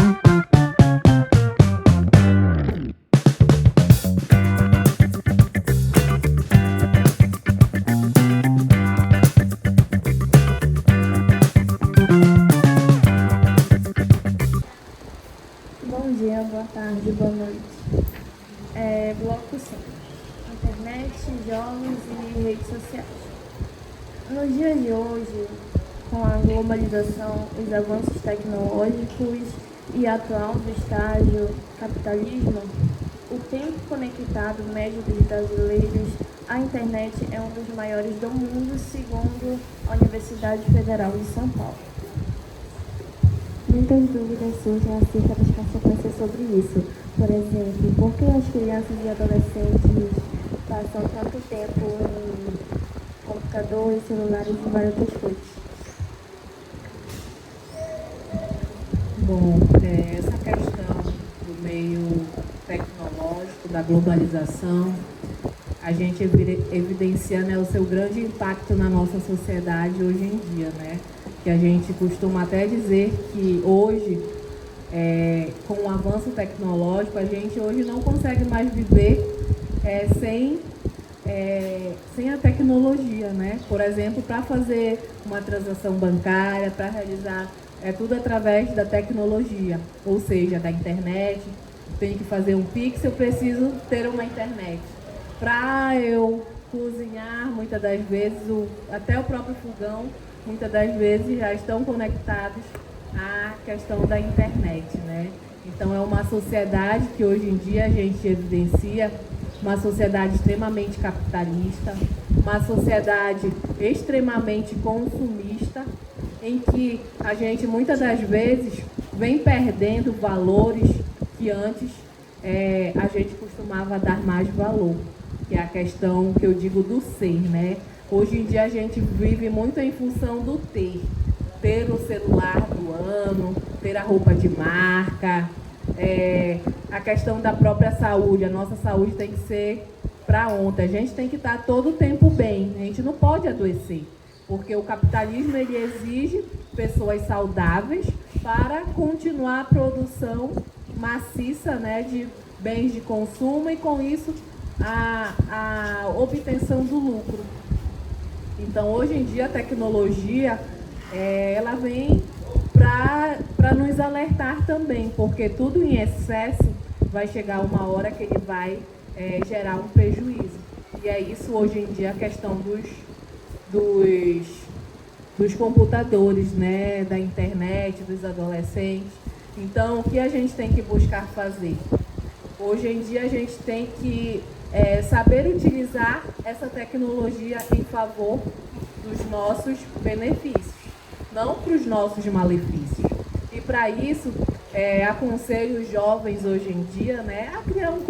Bom dia, boa tarde, boa noite. Bloco 5. Internet, jogos e redes sociais. No dia de hoje, com a globalização, os avanços tecnológicos e atual do estágio capitalismo, o tempo conectado médio dos brasileiros à internet é um dos maiores do mundo, segundo a Universidade Federal de São Paulo. Muitas dúvidas surgem acerca das consequências sobre isso. Por exemplo, por que as crianças e adolescentes passam tanto tempo em computadores, celulares e várias outras coisas? Bom, essa questão do meio tecnológico, da globalização, a gente evidencia, né, o seu grande impacto na nossa sociedade hoje em dia, né? Que a gente costuma até dizer que hoje, com o avanço tecnológico, a gente hoje não consegue mais viver sem a tecnologia, né? Por exemplo, para fazer uma transação bancária, para realizar, tudo através da tecnologia, ou seja, da internet. Tenho que fazer um Pix, eu preciso ter uma internet. Para eu cozinhar, muitas das vezes, até o próprio fogão, muitas das vezes já estão conectados à questão da internet, né? Então é uma sociedade que hoje em dia a gente evidencia, uma sociedade extremamente capitalista, uma sociedade extremamente consumista, em que a gente muitas das vezes vem perdendo valores que antes a gente costumava dar mais valor, que é a questão que eu digo do ser, né? Hoje em dia a gente vive muito em função do ter o celular do ano, ter a roupa de marca, a questão da própria saúde. A nossa saúde tem que ser para ontem, a gente tem que estar todo o tempo bem, a gente não pode adoecer, porque o capitalismo ele exige pessoas saudáveis para continuar a produção maciça, né, de bens de consumo e com isso a obtenção do lucro. Então, hoje em dia, a tecnologia, ela vem para nos alertar também, porque tudo em excesso vai chegar uma hora que ele vai gerar um prejuízo. E é isso, hoje em dia, a questão dos computadores, né, da internet, dos adolescentes. Então, o que a gente tem que buscar fazer? Hoje em dia, a gente tem que saber utilizar essa tecnologia em favor dos nossos benefícios, não para os nossos malefícios. E para isso, aconselho os jovens hoje em dia, né, a criar um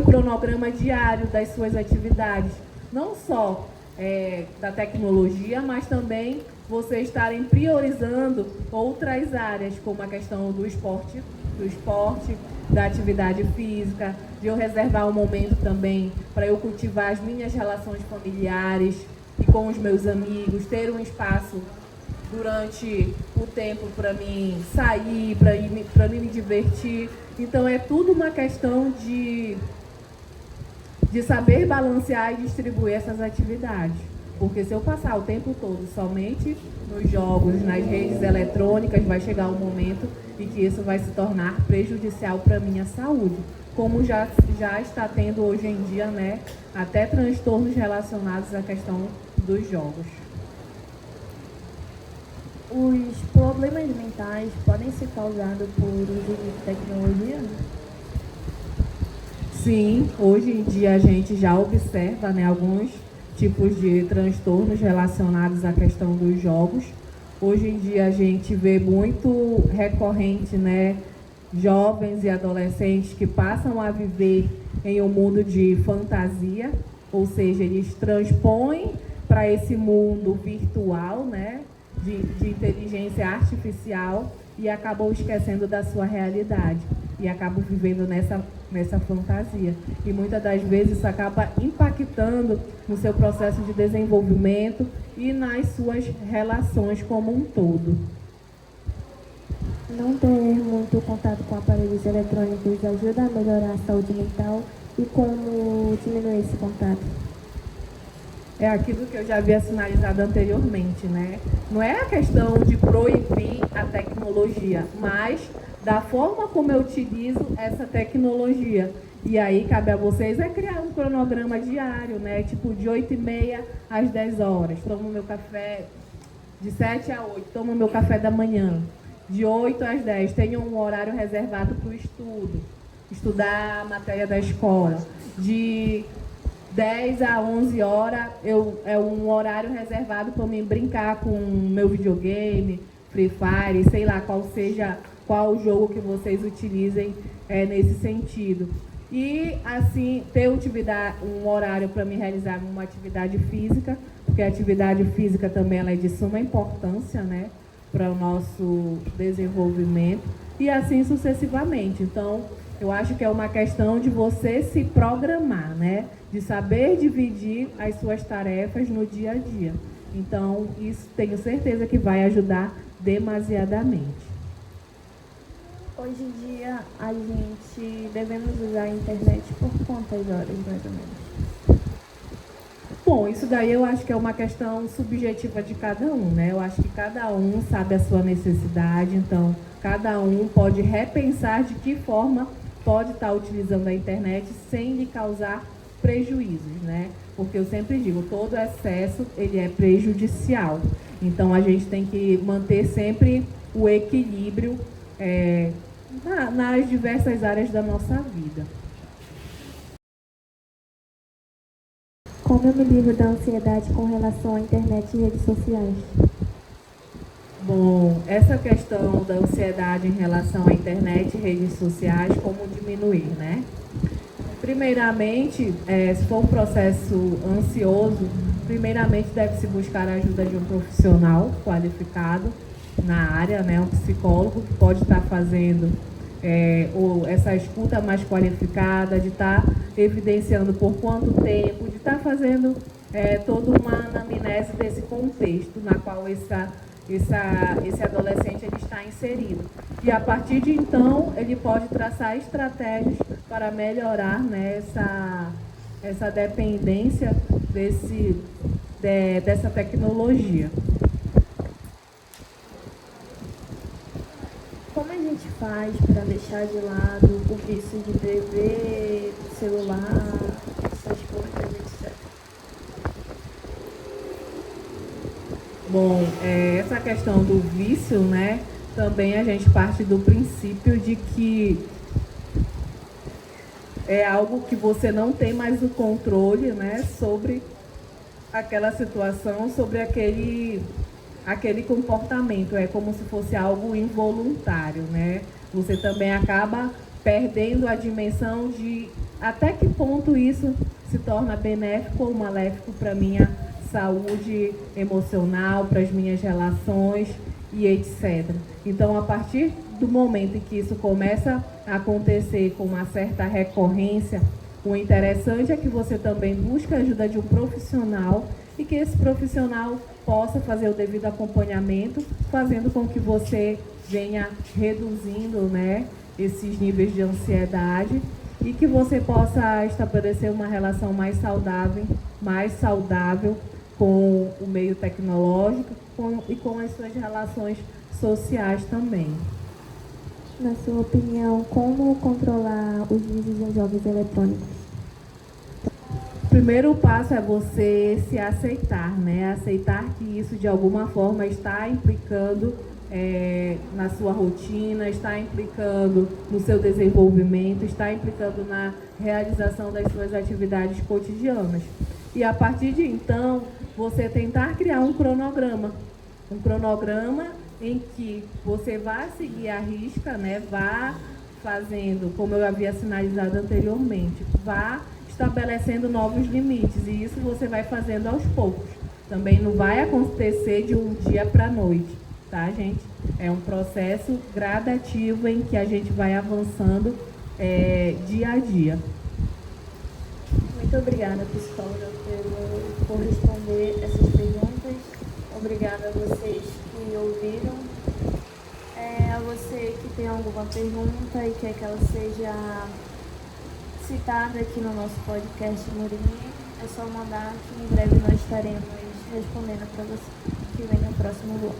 cronograma diário das suas atividades, não só da tecnologia, mas também vocês estarem priorizando outras áreas, como a questão do esporte, da atividade física, de eu reservar um momento também para eu cultivar as minhas relações familiares e com os meus amigos, ter um espaço durante o tempo para mim sair, para mim me divertir. Então é tudo uma questão de saber balancear e distribuir essas atividades. Porque se eu passar o tempo todo somente nos jogos, nas redes eletrônicas, vai chegar um momento em que isso vai se tornar prejudicial para a minha saúde. Como já está tendo hoje em dia, né, até transtornos relacionados à questão dos jogos. Os problemas mentais podem ser causados por uso de tecnologia? Sim, hoje em dia a gente já observa, né, alguns tipos de transtornos relacionados à questão dos jogos. Hoje em dia a gente vê muito recorrente, né, jovens e adolescentes que passam a viver em um mundo de fantasia, ou seja, eles transpõem para esse mundo virtual, né, de inteligência artificial e acabam esquecendo da sua realidade e acabam vivendo nessa fantasia. E muitas das vezes isso acaba impactando no seu processo de desenvolvimento e nas suas relações como um todo. Não ter muito contato com aparelhos eletrônicos ajuda a melhorar a saúde mental e como diminuir esse contato? É aquilo que eu já havia sinalizado anteriormente, né? Não é a questão de proibir a tecnologia, mas da forma como eu utilizo essa tecnologia. E aí cabe a vocês criar um cronograma diário, né? Tipo de 8h30 às 10 horas. Tomo meu café de 7 a 8, tomo meu café da manhã. De 8 às 10, tenho um horário reservado para o estudo, estudar a matéria da escola. De 10 a 11 horas é um horário reservado para mim brincar com meu videogame, Free Fire, sei lá qual jogo que vocês utilizem nesse sentido. E assim, ter um horário para me realizar uma atividade física, porque a atividade física também ela é de suma importância, né, para o nosso desenvolvimento, e assim sucessivamente. Então, eu acho que é uma questão de você se programar, né? De saber dividir as suas tarefas no dia a dia. Então, isso tenho certeza que vai ajudar demasiadamente. Hoje em dia, a gente devemos usar a internet por quantas horas, mais ou menos? Bom, isso daí eu acho que é uma questão subjetiva de cada um, né? Eu acho que cada um sabe a sua necessidade, então cada um pode repensar de que forma pode estar utilizando a internet sem lhe causar prejuízos, né? Porque eu sempre digo, todo excesso ele é prejudicial. Então a gente tem que manter sempre o equilíbrio nas diversas áreas da nossa vida. Como eu me livro da ansiedade com relação à internet e redes sociais? Bom, essa questão da ansiedade em relação à internet e redes sociais, como diminuir, né? Primeiramente, se for um processo ansioso, primeiramente deve-se buscar a ajuda de um profissional qualificado na área, né? Um psicólogo que pode estar fazendo essa escuta mais qualificada, de estar evidenciando por quanto tempo, de estar fazendo toda uma anamnese desse contexto na qual esse adolescente ele está inserido. E a partir de então, ele pode traçar estratégias para melhorar, né, essa dependência dessa tecnologia. Como a gente faz para deixar de lado o vício de TV, celular, essas coisas, etc? Bom, essa questão do vício, né, também a gente parte do princípio de que é algo que você não tem mais o controle, né, sobre aquela situação, sobre aquele comportamento. É como se fosse algo involuntário, né? Você também acaba perdendo a dimensão de até que ponto isso se torna benéfico ou maléfico para a minha saúde emocional, para as minhas relações e etc. Então, a partir do momento em que isso começa a acontecer com uma certa recorrência, o interessante é que você também busque a ajuda de um profissional e que esse profissional possa fazer o devido acompanhamento, fazendo com que você venha reduzindo, né, esses níveis de ansiedade e que você possa estabelecer uma relação mais saudável com o meio tecnológico e com as suas relações sociais também. Na sua opinião, como controlar os vícios em jogos eletrônicos? O primeiro passo é você se aceitar, né? Aceitar que isso de alguma forma está implicando na sua rotina, está implicando no seu desenvolvimento, está implicando na realização das suas atividades cotidianas. E a partir de então, você tentar criar um cronograma em que você vá seguir a risca, né? Vá fazendo, como eu havia sinalizado anteriormente, vá estabelecendo novos limites, e isso você vai fazendo aos poucos. Também não vai acontecer de um dia para a noite, tá, gente? É um processo gradativo em que a gente vai avançando dia a dia. Muito obrigada, psicóloga, por responder essas perguntas. Obrigada a vocês que ouviram. A você que tem alguma pergunta e quer que ela seja citada aqui no nosso podcast Murini, é só mandar que em breve nós estaremos respondendo para você que vem no próximo bloco.